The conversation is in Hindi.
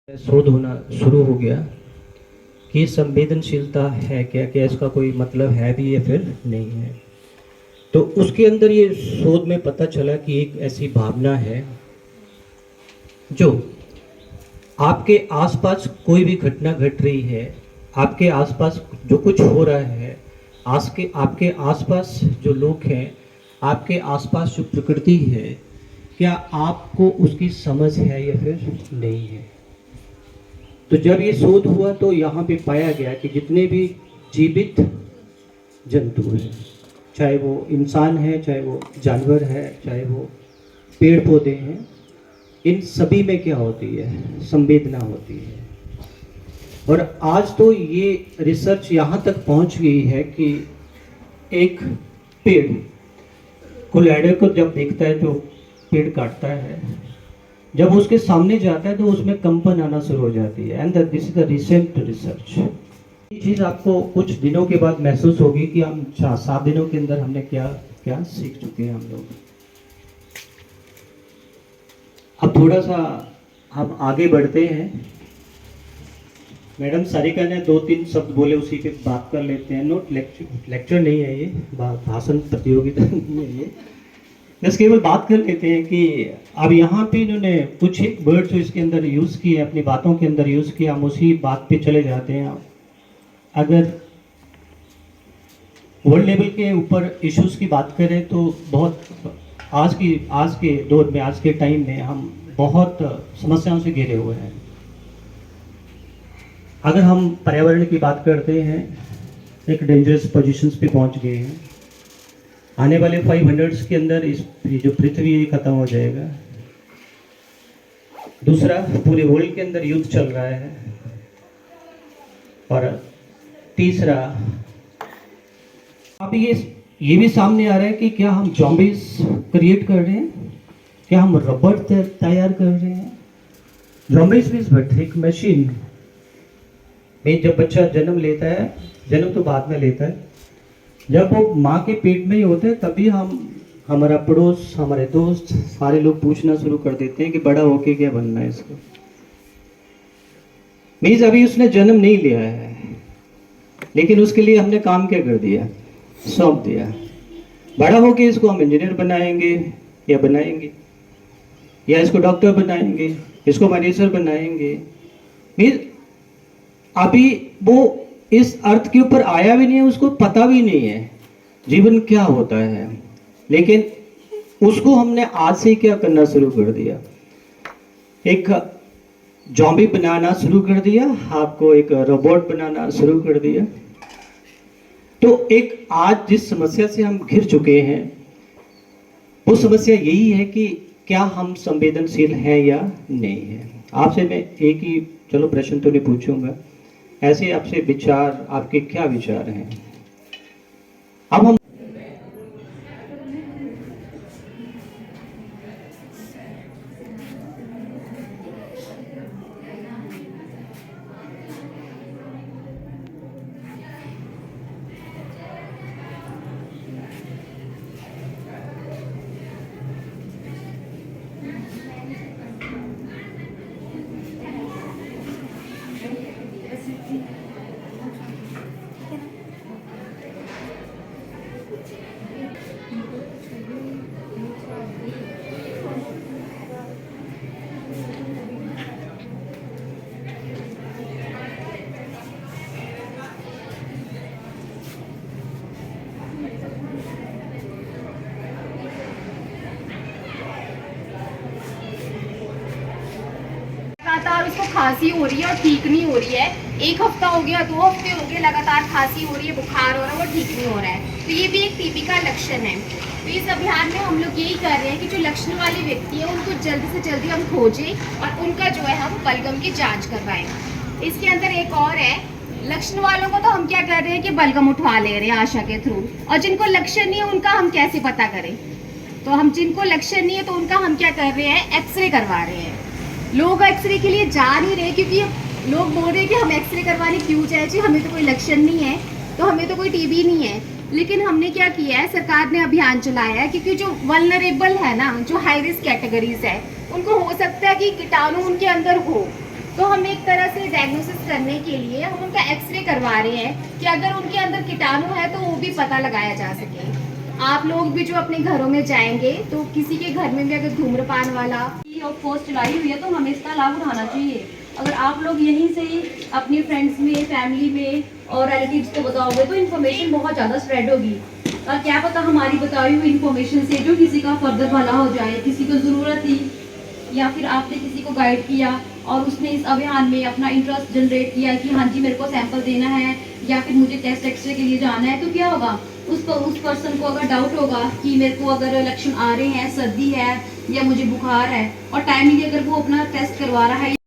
शोध होना शुरू हो गया कि संवेदनशीलता है क्या, क्या इसका कोई मतलब है भी या फिर नहीं है। तो उसके अंदर ये शोध में पता चला कि एक ऐसी भावना है जो आपके आसपास कोई भी घटना घट रही है, आपके आसपास जो कुछ हो रहा है, आपके आसपास जो लोग हैं, आपके आसपास जो प्रकृति है, क्या आपको उसकी समझ है या फिर नहीं है। तो जब ये शोध हुआ तो यहाँ पे पाया गया कि जितने भी जीवित जंतु हैं, चाहे वो इंसान है, चाहे वो जानवर है, चाहे वो पेड़ पौधे हैं, इन सभी में क्या होती है, संवेदना होती है। और आज तो ये रिसर्च यहाँ तक पहुँच गई है कि एक पेड़ कोलाइडर को जब देखता है, जो पेड़ काटता है, जब उसके सामने जाता है तो उसमें कंपन आना शुरू हो जाती है। And this is the recent research. ये चीज़ आपको कुछ दिनों के बाद महसूस होगी कि हम 7 दिनों के अंदर हमने क्या क्या सीख चुके हैं हम लोग। अब थोड़ा सा हम आगे बढ़ते हैं। मैडम सारिका ने 2-3 शब्द बोले, उसी पे बात कर लेते हैं। नोट लेक्चर नहीं है ये, भाषण प्रतियोगिता नहीं है ये, बस केवल बात कर लेते हैं कि अब यहाँ पे इन्होंने कुछ एक वर्ड जो इसके अंदर यूज़ किए, अपनी बातों के अंदर यूज़ किया, हम उसी बात पे चले जाते हैं। अगर वर्ल्ड लेवल के ऊपर इश्यूज़ की बात करें तो बहुत आज के दौर में, आज के टाइम में हम बहुत समस्याओं से घिरे हुए हैं। अगर हम पर्यावरण की बात करते हैं, एक डेंजरस पोजीशंस पे पहुंच गए हैं। आने वाले 500 के अंदर ये जो पृथ्वी है खत्म हो जाएगा। दूसरा, पूरे वर्ल्ड के अंदर युद्ध चल रहा है। और तीसरा, अब ये भी सामने आ रहा है कि क्या हम ज़ॉम्बीज क्रिएट कर रहे हैं, क्या हम रोबोट तैयार कर रहे हैं। ज़ॉम्बीज मींस बट एक मशीन में जब बच्चा जन्म लेता है, जन्म तो बाद में लेता है, जब वो माँ के पेट में ही होते हैं तभी हमारा पड़ोस, हमारे दोस्त, सारे लोग पूछना शुरू कर देते हैं कि बड़ा होके क्या बनना है इसको। मीन्स अभी उसने जन्म नहीं लिया है, लेकिन उसके लिए हमने काम क्या कर दिया, सौंप दिया। बड़ा होके इसको हम इंजीनियर बनाएंगे या बनाएंगे, या इसको डॉक्टर बनाएंगे, इसको मैनेजर बनाएंगे। मीन्स अभी वो इस अर्थ के ऊपर आया भी नहीं है, उसको पता भी नहीं है जीवन क्या होता है। लेकिन उसको हमने आज से क्या करना शुरू कर दिया, एक जॉम्बी बनाना शुरू कर दिया, आपको एक रोबोट बनाना शुरू कर दिया। तो एक आज जिस समस्या से हम घिर चुके हैं, वो समस्या यही है कि क्या हम संवेदनशील हैं या नहीं है। आपसे मैं एक ही चलो प्रश्न तो नहीं पूछूंगा, ऐसे आपसे विचार, आपके क्या विचार हैं। अब हम लगातार उसको खांसी हो रही है और ठीक नहीं हो रही है। 1 हफ्ता हो गया, 2 हफ्ते हो गए, लगातार खांसी हो रही है, बुखार हो रहा है, वो ठीक नहीं हो रहा है। तो ये भी एक टीबी का लक्षण है। तो इस अभियान में हम लोग यही कर रहे हैं कि जो लक्षण वाले व्यक्ति है उनको जल्दी से जल्दी हम खोजें और उनका जो है हम बलगम की जाँच करवाएं। इसके अंदर एक और है, लक्षण वालों को तो हम क्या कर रहे हैं कि बलगम उठवा ले रहे हैं आशा के थ्रू, और जिनको लक्षण नहीं है उनका हम कैसे पता करें। तो हम जिनको लक्षण नहीं है तो उनका हम क्या कर रहे हैं, एक्सरे करवा रहे हैं। लोग एक्सरे के लिए जा नहीं रहे क्योंकि लोग बोल रहे हैं कि हम एक्सरे करवाने क्यों जाए जी, हमें तो कोई लक्षण नहीं है, तो हमें तो कोई टीबी नहीं है। लेकिन हमने क्या किया है, सरकार ने अभियान चलाया है क्योंकि जो वल्नरेबल है ना, जो हाई रिस्क कैटेगरीज है, उनको हो सकता है कि कीटाणु उनके अंदर हो, तो हम एक तरह से डायग्नोसिस करने के लिए हम उनका एक्सरे करवा रहे हैं कि अगर उनके अंदर कीटाणु है तो वो भी पता लगाया जा सके। आप लोग भी जो अपने घरों में जाएंगे तो किसी के घर में भी अगर धूम्रपान वाला ऑफ कोर्स चलाई हुई है तो हमें इसका लाभ उठाना चाहिए। अगर आप लोग यहीं से ही अपनी फ्रेंड्स में, फैमिली में और रिलेटिव्स को बताओगे तो इन्फॉर्मेशन बहुत ज़्यादा स्प्रेड होगी। और क्या पता हमारी बताई हुई इन्फॉर्मेशन से जो किसी का फर्दर भला हो जाए, किसी को ज़रूरत थी या फिर आपने किसी को गाइड किया और उसने इस अभियान में अपना इंटरेस्ट जनरेट किया कि हाँ जी मेरे को सैंपल देना है या फिर मुझे टेस्ट एक्सरे के लिए जाना है, तो क्या होगा उस पर्सन को अगर डाउट होगा कि मेरे को अगर लक्षण आ रहे हैं, सर्दी है या मुझे बुखार है, और टाइमली अगर वो अपना टेस्ट करवा रहा है